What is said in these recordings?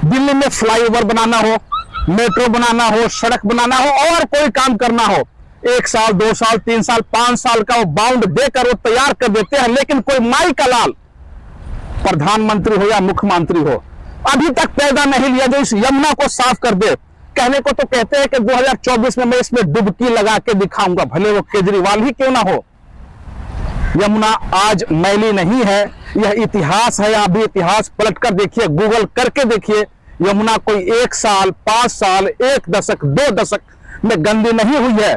दिल्ली में फ्लाईओवर बनाना हो, मेट्रो बनाना हो, सड़क बनाना हो और कोई काम करना हो, 1 साल 2 साल 3 साल 5 साल का वो बाउंड देकर वो तैयार कर देते हैं। लेकिन कोई माई का लाल प्रधानमंत्री हो या मुख्यमंत्री हो अभी तक पैदा नहीं लिया जो इस यमुना को साफ कर दे। कहने को तो कहते हैं कि 2024 में मैं इसमें डुबकी लगा के दिखाऊंगा, भले वो केजरीवाल ही क्यों ना हो। यमुना आज मैली नहीं है, यह इतिहास है। आप भी इतिहास पलट कर देखिए, गूगल करके देखिए, यमुना कोई 1 साल 5 साल 1 दशक 2 दशक में गंदी नहीं हुई है।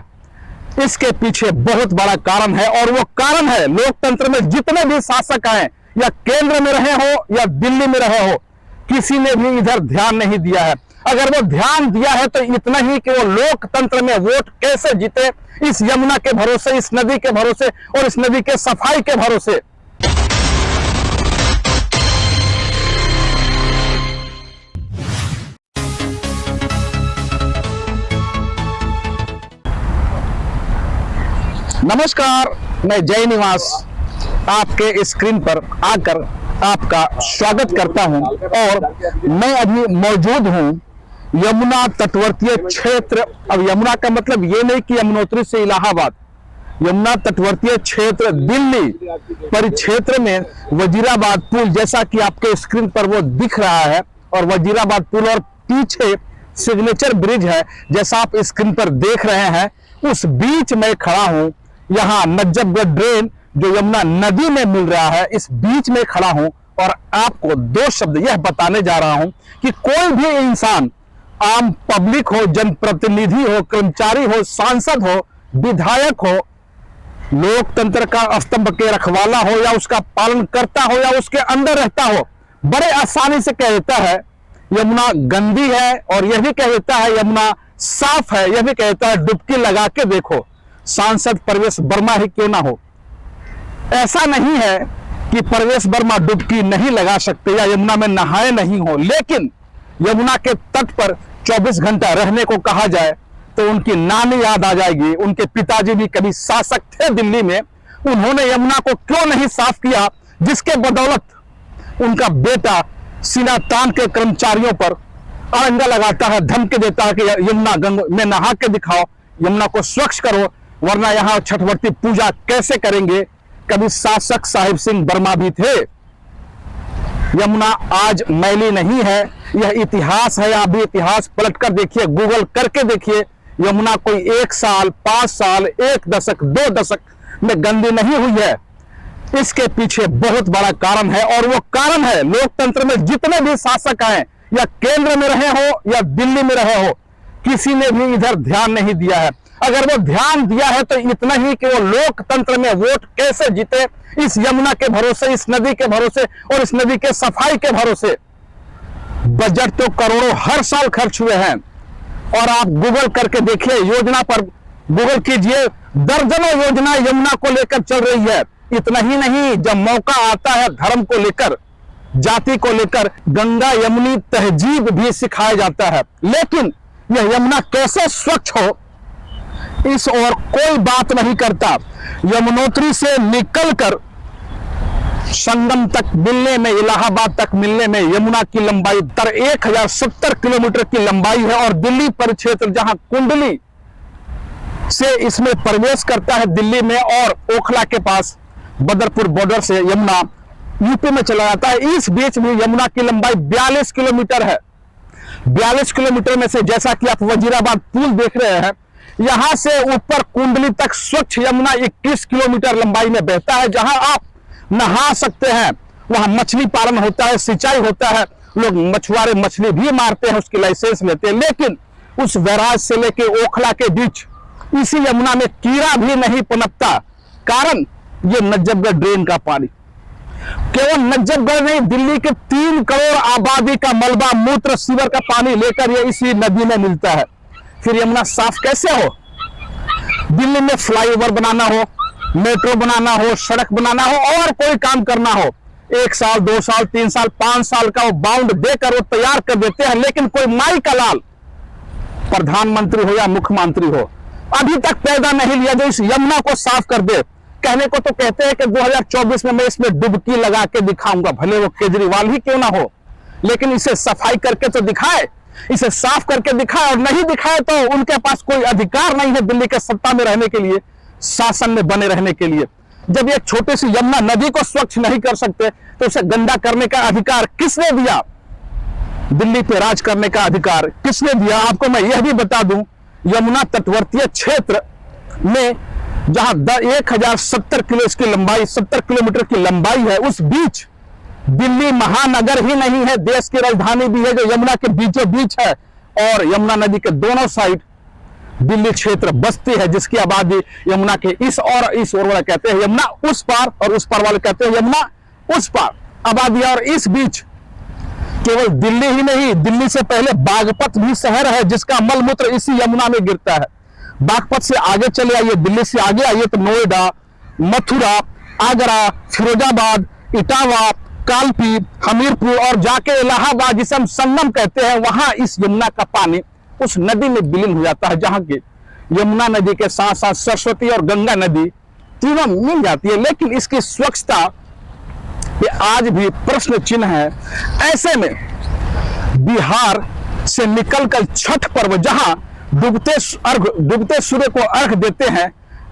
इसके पीछे बहुत बड़ा कारण है और वो कारण है लोकतंत्र में जितने भी शासक आए, या केंद्र में रहे हो या दिल्ली में रहे हो, किसी ने भी इधर ध्यान नहीं दिया है। अगर वो ध्यान दिया है तो इतना ही कि वो लोकतंत्र में वोट कैसे जीते, इस यमुना के भरोसे, इस नदी के भरोसे और इस नदी के सफाई के भरोसे। नमस्कार, मैं जय निवास आपके स्क्रीन पर आकर आपका स्वागत करता हूं और मैं अभी मौजूद हूं यमुना तटवर्तीय क्षेत्र। अब यमुना का मतलब ये नहीं कि यमुनोत्री से इलाहाबाद, यमुना तटवर्तीय क्षेत्र दिल्ली परिक्षेत्र में वजीराबाद पुल, जैसा कि आपके स्क्रीन पर वो दिख रहा है, और वजीराबाद पुल और पीछे सिग्नेचर ब्रिज है जैसा आप स्क्रीन पर देख रहे हैं, उस बीच में खड़ा हूं। यहाँ नजफगढ़ ड्रेन जो यमुना नदी में मिल रहा है, इस बीच में खड़ा हूं और आपको 2 शब्द यह बताने जा रहा हूं कि कोई भी इंसान, आम पब्लिक हो, जनप्रतिनिधि हो, कर्मचारी हो, सांसद हो, विधायक हो, लोकतंत्र का स्तंभ के रखवाला हो या उसका पालन करता हो या उसके अंदर रहता हो, बड़े आसानी से कह देता है यमुना गंदी है, और यह भी कह देता है यमुना साफ है, यह भी कहता है डुबकी लगा के देखो, सांसद प्रवेश वर्मा ही क्यों ना हो। ऐसा नहीं है कि प्रवेश वर्मा डुबकी नहीं लगा सकते या यमुना में नहाए नहीं हो, लेकिन यमुना के तट पर 24 घंटा रहने को कहा जाए तो उनकी नानी याद आ जाएगी। उनके पिताजी भी कभी शासक थे दिल्ली में, उन्होंने यमुना को क्यों नहीं साफ किया, जिसके बदौलत उनका बेटा सीना तान के कर्मचारियों पर अड़ंगा लगाता है, धमकी देता है कि यमुना गंगा में नहा के दिखाओ, यमुना को स्वच्छ करो, वरना यहाँ छठवर्ती पूजा कैसे करेंगे। कभी शासक साहिब सिंह वर्मा भी थे। यमुना आज मैली नहीं है, यह इतिहास है। आप भी इतिहास पलट कर देखिए, गूगल करके देखिए, यमुना कोई 1 साल 5 साल 1 दशक 2 दशक में गंदी नहीं हुई है। इसके पीछे बहुत बड़ा कारण है और वो कारण है लोकतंत्र में जितने भी शासक आए, या केंद्र में रहे हो या दिल्ली में रहे हो, किसी ने भी इधर ध्यान नहीं दिया है। अगर वो ध्यान दिया है तो इतना ही कि वो लोकतंत्र में वोट कैसे जीते, इस यमुना के भरोसे, इस नदी के भरोसे और इस नदी के सफाई के भरोसे। बजट तो करोड़ों हर साल खर्च हुए हैं, और आप गूगल करके देखिए, योजना पर गूगल कीजिए, दर्जनों योजना यमुना को लेकर चल रही है। इतना ही नहीं, जब मौका आता है धर्म को लेकर, जाति को लेकर, गंगा यमुनी तहजीब भी सिखाया जाता है। लेकिन यह यमुना कैसे स्वच्छ हो, इस और कोई बात नहीं करता। यमुनोत्री से निकलकर संगम तक मिलने में, इलाहाबाद तक मिलने में यमुना की लंबाई 1070 किलोमीटर की लंबाई है, और दिल्ली परिक्षेत्र जहां कुंडली से इसमें प्रवेश करता है दिल्ली में, और ओखला के पास बदरपुर बॉर्डर से यमुना यूपी में चला जाता है, इस बीच में यमुना की लंबाई 42 किलोमीटर है। 42 किलोमीटर में से जैसा कि आप वजीराबाद पुल देख रहे हैं, यहां से ऊपर कुंडली तक स्वच्छ यमुना 21 किलोमीटर लंबाई में बहता है, जहां आप नहा सकते हैं। वहां मछली पालन होता है, सिंचाई होता है, लोग मछुआरे मछली भी मारते हैं, उसकी लाइसेंस लेते हैं। लेकिन उस बैराज से लेके ओखला के बीच इसी यमुना में कीड़ा भी नहीं पनपता, कारण ये नजफगढ़ ड्रेन का पानी। केवल नजफगढ़ नहीं, दिल्ली के 3 करोड़ आबादी का मलबा, मूत्र, सीवर का पानी लेकर ये इसी नदी में मिलता है। फिर यमुना साफ कैसे हो? दिल्ली में फ्लाईओवर बनाना हो, मेट्रो बनाना हो, सड़क बनाना हो और कोई काम करना हो, 1 साल 2 साल 3 साल 5 साल का वो बाउंड देकर वो तैयार कर देते हैं। लेकिन कोई माई का लाल प्रधानमंत्री हो या मुख्यमंत्री हो अभी तक पैदा नहीं लिया जो इस यमुना को साफ कर दे। कहने को तो कहते हैं कि 2024 में मैं इसमें डुबकी लगा के दिखाऊंगा, भले वो केजरीवाल ही क्यों ना हो। लेकिन इसे सफाई करके तो दिखाए, इसे साफ करके दिखाए, और नहीं दिखाए तो उनके पास कोई अधिकार नहीं है दिल्ली के सत्ता में रहने के लिए, शासन में बने रहने के लिए। जब एक छोटी सी यमुना नदी को स्वच्छ नहीं कर सकते तो उसे गंदा करने का अधिकार किसने दिया? दिल्ली पे राज करने का अधिकार किसने दिया? आपको मैं यह भी बता दूं, यमुना तटवर्तीय क्षेत्र में जहां 1070 किलो इसकी लंबाई, 70 किलोमीटर की लंबाई है, उस बीच दिल्ली महानगर ही नहीं है, देश की राजधानी भी है जो यमुना के बीचों बीच है, और यमुना नदी के दोनों साइड दिल्ली क्षेत्र बसती है, जिसकी आबादी यमुना के इस ओर वाले कहते हैं यमुना उस पार, और उस पार वाले कहते हैं यमुना उस पार आबादी। और इस बीच केवल दिल्ली ही नहीं, दिल्ली से पहले बागपत भी शहर है जिसका मलमूत्र इसी यमुना में गिरता है। बागपत से आगे चले आइए, दिल्ली से आगे आइए तो नोएडा, मथुरा, आगरा, फिरोजाबाद, इटावा, कालपी, हमीरपुर और जाके इलाहाबाद, जिसे हम संगम कहते हैं, वहां इस यमुना का पानी उस नदी में विलीन हो जाता है, जहां की यमुना नदी के साथ साथ सरस्वती और गंगा नदी तीनों मिल जाती है। लेकिन इसकी स्वच्छता पे आज भी प्रश्न चिन्ह है। ऐसे में बिहार से निकलकर छठ पर्व, जहां डूबते सूर्य को अर्घ देते हैं,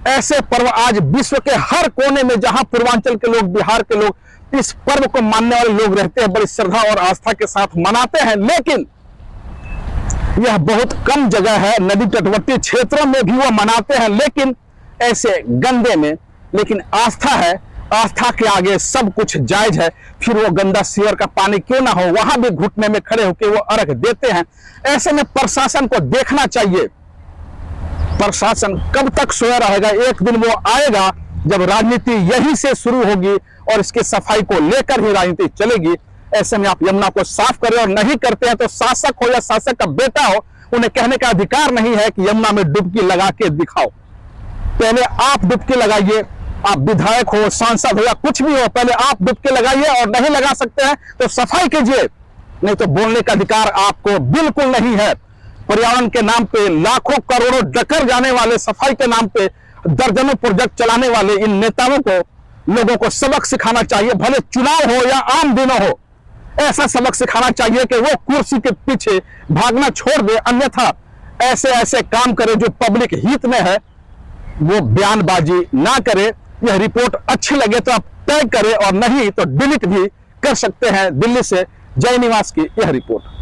ऐसे पर्व आज विश्व के हर कोने में, जहां पूर्वांचल के लोग, बिहार के लोग इस पर्व को मानने वाले लोग रहते हैं, बड़ी श्रद्धा और आस्था के साथ मनाते हैं। लेकिन यह बहुत कम जगह है, नदी तटवर्ती क्षेत्रों में भी वो मनाते हैं, लेकिन ऐसे गंदे में। लेकिन आस्था है, आस्था के आगे सब कुछ जायज है, फिर वो गंदा सीवर का पानी क्यों ना हो, वहां भी घुटने में खड़े होकर वो अर्घ देते हैं। ऐसे में प्रशासन को देखना चाहिए, प्रशासन कब तक सोया रहेगा? एक दिन वो आएगा जब राजनीति यहीं से शुरू होगी और इसकी सफाई को लेकर ही राजनीति चलेगी। ऐसे में आप यमुना को साफ करें, और नहीं करते हैं तो शासक हो या शासक का बेटा हो, उन्हें कहने का अधिकार नहीं है कि यमुना में डुबकी लगा के दिखाओ। पहले आप डुबकी लगाइए, आप विधायक हो, सांसद हो या कुछ भी हो, पहले आप डुबकी लगाइए, और नहीं लगा सकते हैं तो सफाई कीजिए, नहीं तो बोलने का अधिकार आपको बिल्कुल नहीं है। पर्यावरण के नाम पे लाखों करोड़ों डकर जाने वाले, सफाई के नाम पे दर्जनों प्रोजेक्ट चलाने वाले इन नेताओं को, लोगों को सबक सिखाना चाहिए, भले चुनाव हो या आम दिनों हो। ऐसा सबक सिखाना चाहिए कि वो कुर्सी के पीछे भागना छोड़ दे, अन्यथा ऐसे ऐसे काम करे जो पब्लिक हित में है, वो बयानबाजी ना करे। यह रिपोर्ट अच्छी लगे तो आप टैग करें, और नहीं तो डिलीट भी कर सकते हैं। दिल्ली से जय निवास की यह रिपोर्ट।